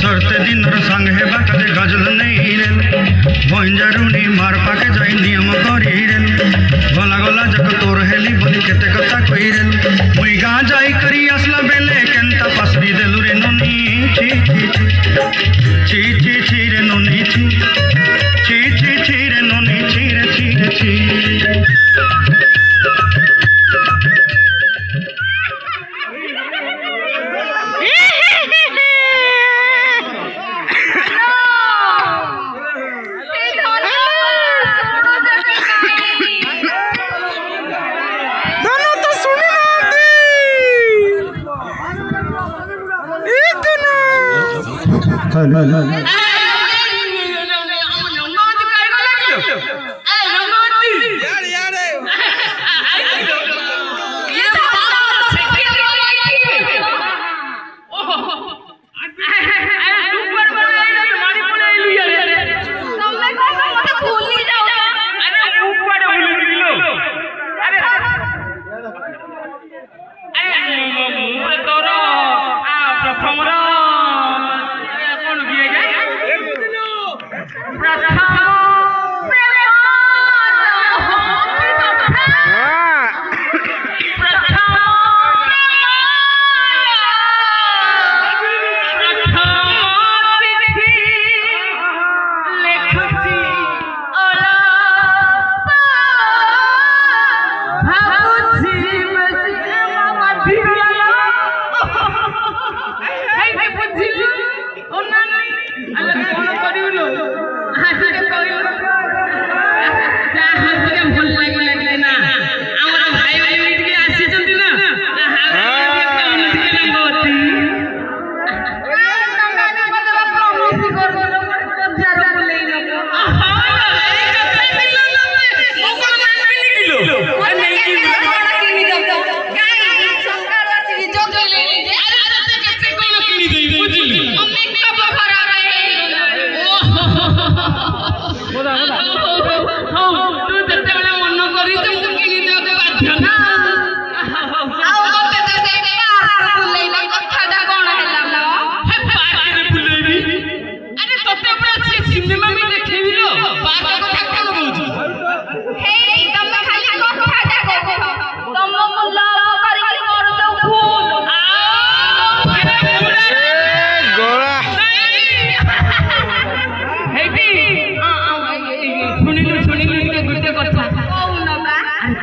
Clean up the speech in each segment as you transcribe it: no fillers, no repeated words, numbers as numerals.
सरते दिन संग हे बाटे गजल नहीं रेल भंजारुनी मार पाके जाई नियम करी रेल गला गला जक तोर हेली बोली केते कथा कई रेल मुई गा जाई करी असला बेले केंता पसरी देलु रे नोनी ची ची ची ची ची रे नोनी ची ची ची ची रे नोनी ची रे ची रे ची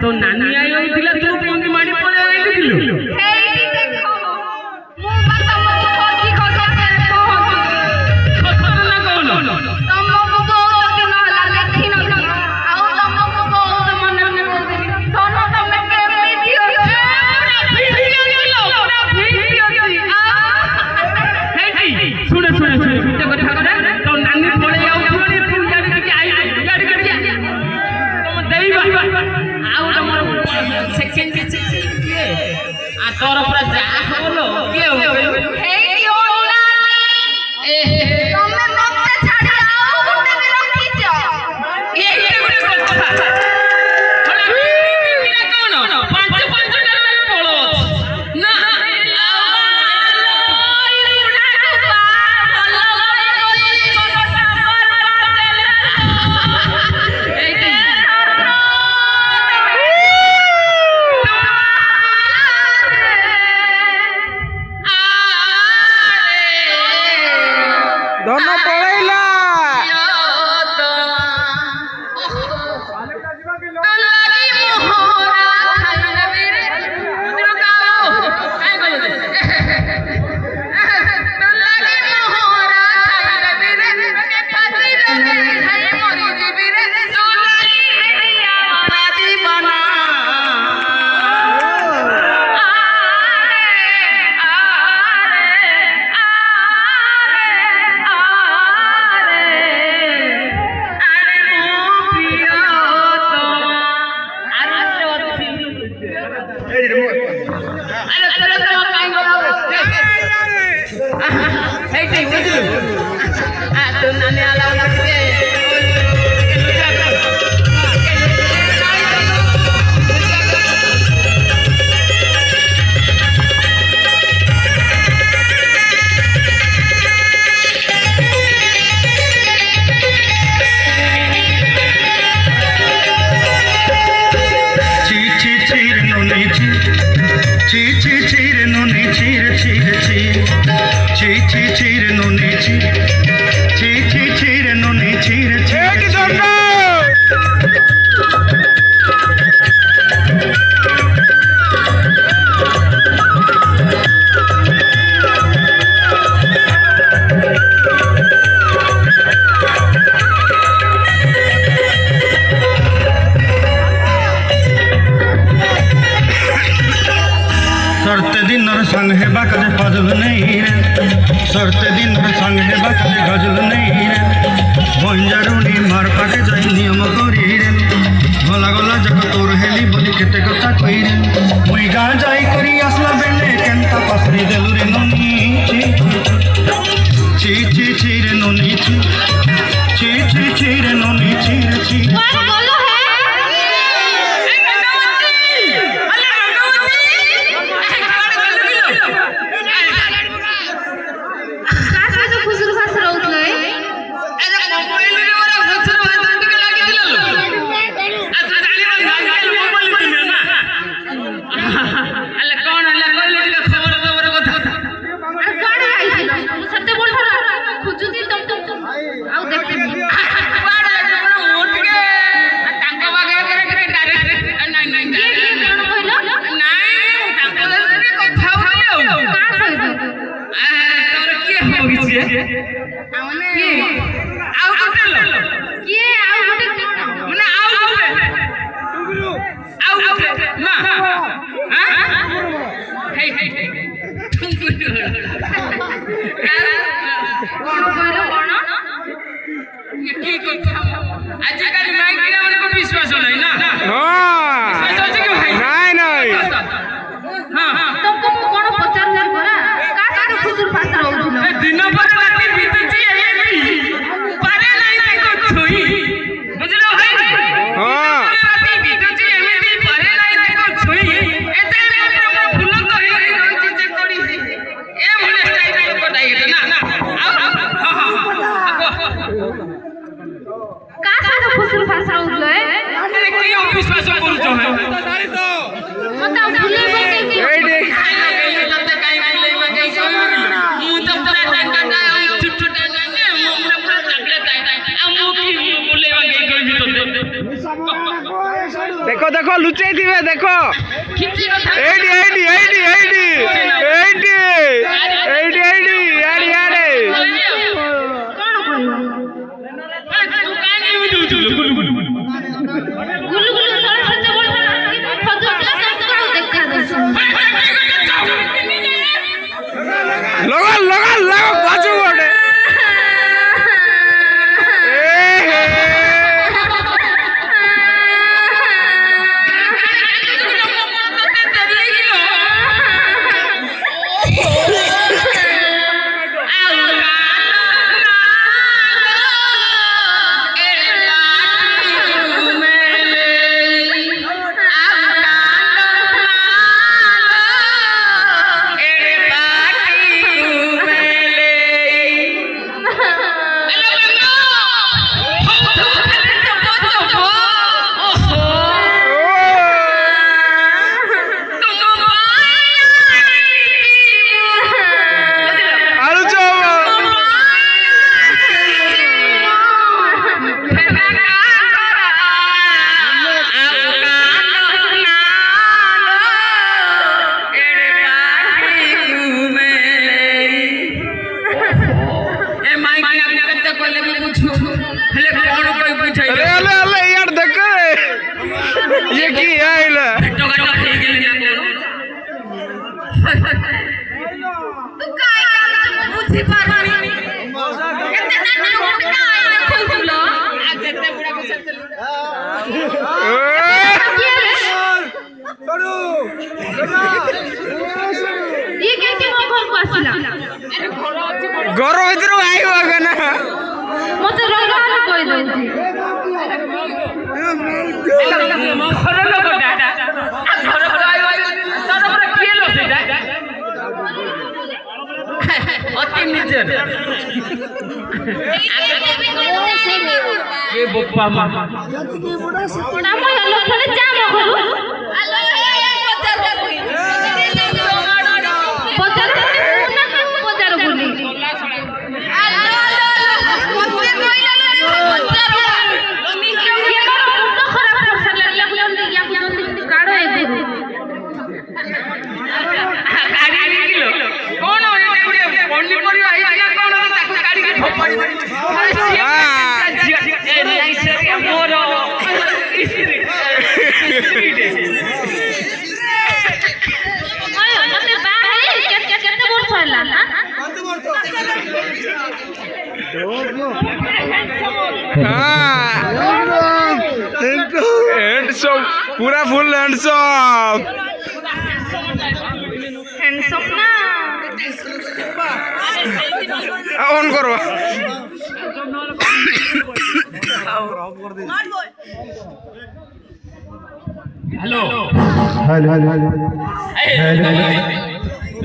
तो नानी आई होई दिला तू केंदी माडी पळे आइली दिलु हेई देखो मु बा तमको खोजी खोजी पहुंची खतर ना कोन तमको बहुत दिन होला देखि न आउ तमको बहुत मन मन दोनों तमे केमी दियो पूरा वीडियो हेई सुने सुने सुने बिटे कथा कथा तो नानी पळे आउ थोड़ी तू याडी के आई याडी के तुम देई आउ तमर सेकंड के आ तोर पूरा जा होलो के हो हेई ओला ए तमे मते छाड़ी आउ गुंडे में रखी छ ए गुंडे कथा होला किरा कोन पांच पांच डर पळो ना दोनों पळैला ছি ছি ছি রে ননি ছি ছি ছি ছি রে ননি ছি রে ছি এই কি দণ্ড सरते दिन संग हेबा कदे फजल नहीं रे सरते दिन संग हेबा कदे गजल नहीं रे भंजारुनी मार पाके जाई नियम करी रे गला गला जक तोर हेली बोली केते कथा कई रे मुई गा जाई करी असला बेले केनता पसरी देलु रे ननी ची ची ची रे ननी ची ची ची ची रे ननी ची रे ची कौन बोलो है आजकल माइक विश्वास नहीं ना ନାଇଁ ନାଇଁ तुमको मु कोन पचार करा का का खुजुर भाषा रहउथिलो दिन पर राति बीतुची पारे नहीं को छुई बुझलो भाई हां राति बीतुची एमिति पारे नहीं को छुई एते फूल तो हे रही जे कोडी ए भले स्टाइल को डाई ना का का खुजुर भाषा रहउथिलो अरे की विश्वास करू छ है मता भूले बोलते এইটি तते काई भूले मगे मु तो पूरा टंगा छुट्टू टंगा ने हमरा पूरा चकले ताई आ मु की भूले मगे कहबी तते দেখো দেখো লুচাই দিবে দেখো किछि কথা এইটি এইটি এইটি এইটি এইটি এইটি এইটি আরে আরে कोन कहलो तू काई नहीं बुझू गुलु गुलु गुल्लू गुल्लू सरे सच्चा बोलता ना खुजुर भाषा देखा दे লগা লগা লগা বাজু ওঠে घर भीतर आइब ना मते रंगा कोई दउची घर लोकटा घर घर आइब तर पर किए लो सेटा अति निजर के बप्पा मामा नाम हेलो खले जाम करू पचार पचार बोली କଣ ଏଟା ଗୋଟେ ପନିପରିବା ହେଇଥିଲା କଣ ତାକୁ କାଢିକି ଫୋପାଡ଼ି ଦେଲି ଏ ନାଇଁ ସେ ମୋର ମତେ ବାହା ହେଇ କେତେ ବର୍ଷ ହେଲା ନା হ্যান্ডসম পুরা ফুল হ্যান্ডসম হ্যান্ডসম না অন করো হ্যালো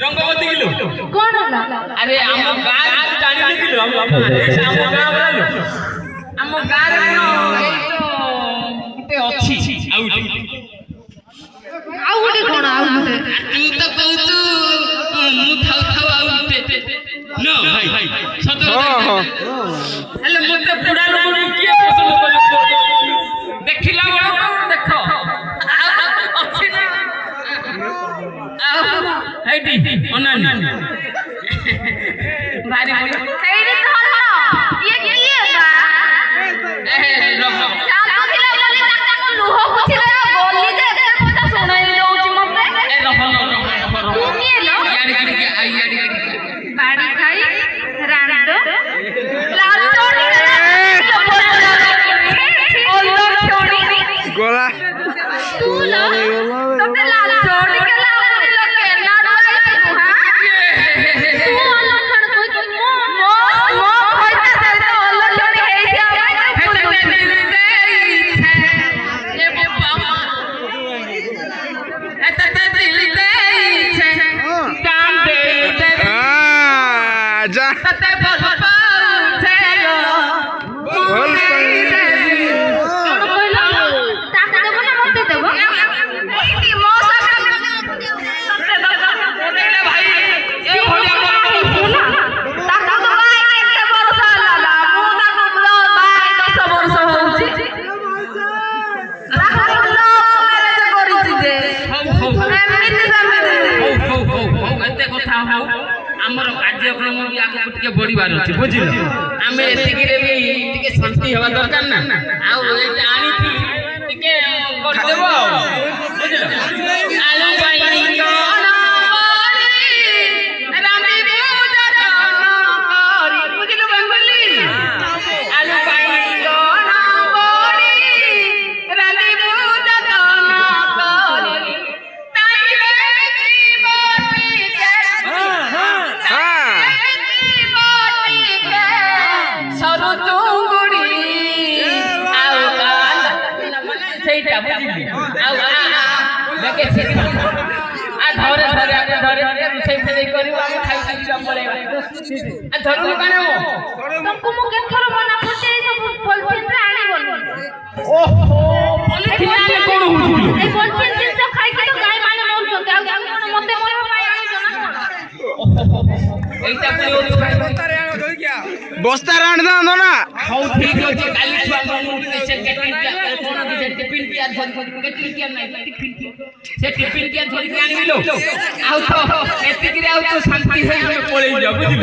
রঙ্গবতী গিলো কোন होला আরে ଆମ ଗାଁ ଜାଣି ଦେଖିଲୁ ଆମ ଗାଁ ଗଲାଲୁ ଆମ ଗାଁରେ ଗୋଟେ ଅଛି ଆଉ ଗୋଟେ କଣ ଆଉ ଗୋଟେ ତୁ ତ କହୁଛୁ ମୁଁ ଥାଉ ଥାଉ ଆଉ ଗୋଟେ ନ ଭାଇ ସତ ହେଲେ ମତେ ବୁଢା ଲୋକ କିଏ ପସନ୍ଦ କରିବ ଦେଖିଲା ବେଳକୁ ଦେଖ ଅଛି ନା ହେଇଟି ଅନାନି ଭାରି ସେଇଠି ତ ହେଲା ଇଏ କିଏ ବା ଏ ରହ ଚାଲୁଥିଲା ବୋଲି ତାକୁ ଲୁହ ପୁଛିଲେ ଗଲି ଯେ ଏତେ କଥା ଶୁଣାଇ ଦଉଛି ମତେ ଏ ରହ ତୁ କିଏ लो ইয়াড়ি ବାଡ଼ି ଖାଇ ରାଣ୍ଡ ଲାଲ ଚୋଡ଼ି গলা तू लो तते लाल चोड़ी के लाल लगे नाडू आई तू हां तू अलखण कोई मो होइते से तो अलखण हेई जा ए बाबा एते दिल दे छे काम दे दे যা तते बोल पाउछे लो बोल कोन कइला ताके देबो ना मते देबो एटी मौसा ओरेला भाई ए भलिया होला ताका तो भाई केते वर्ष होला मु ताको ब्लो भाई 10 वर्ष होउची ताका ब्लो मैरिज करिछि जे एमिति जामे एते କଥା ହଉ ଆମର କାର୍ଯ୍ୟକ୍ରମ ବି ଆଗକୁ ଟିକେ ବଢିବାର ଅଛି ବୁଝିଲ ଆମେ ଏତିକିରେ ବି ଟିକେ ଶାନ୍ତି ହେବା ଦରକାର ନା ଆଉ ଏଇଟା ଆଣିକି ଟିକେ କରିଦେବ ଆଉ ବୁଝିଲ ଆଳୁ ବାଇଗଣ ରାନ୍ଧିବୁ ଯତନ କରି ବୁଝିଲୁ ବେଙ୍ଗଲି ଆଳୁ ବାଇଗଣ ବଡ଼ି ରାନ୍ଧିବୁ ଯତନ କରି ତାଇରେ ଜୀବନ সরু চুঙ্গুড়ি আউ সেইটা বুঝিলি আউ দেখে আ ধরে ধরে আগে ধরে রুষেই ফেলেই করিব আমি খাই খাই চম্বরে আ ধরু কানে तुमको मु केथरो मना करते सब पॉलिथिन रे आनी बोल ओहो पॉलिथिन आने कोन हुजुल ए पॉलिथिन जिंस खाई के तो गाय माने मोर चलते आ कोन मते मोर भाई आनी जना এইটা কোন ওছু খাই বস্তা রান দাও না হউ ঠিক আছে কালি ছুয়া মু সে কেটিন কোন দিছে টিফিন পিয়া ধরি কেটিন কিয়া নাই টিফিন সে টিফিন কিয়া ধরি আনিবিল আউ তো এতিকিরে আউ তো শান্তি হই আমি পড়েই যা বুঝিল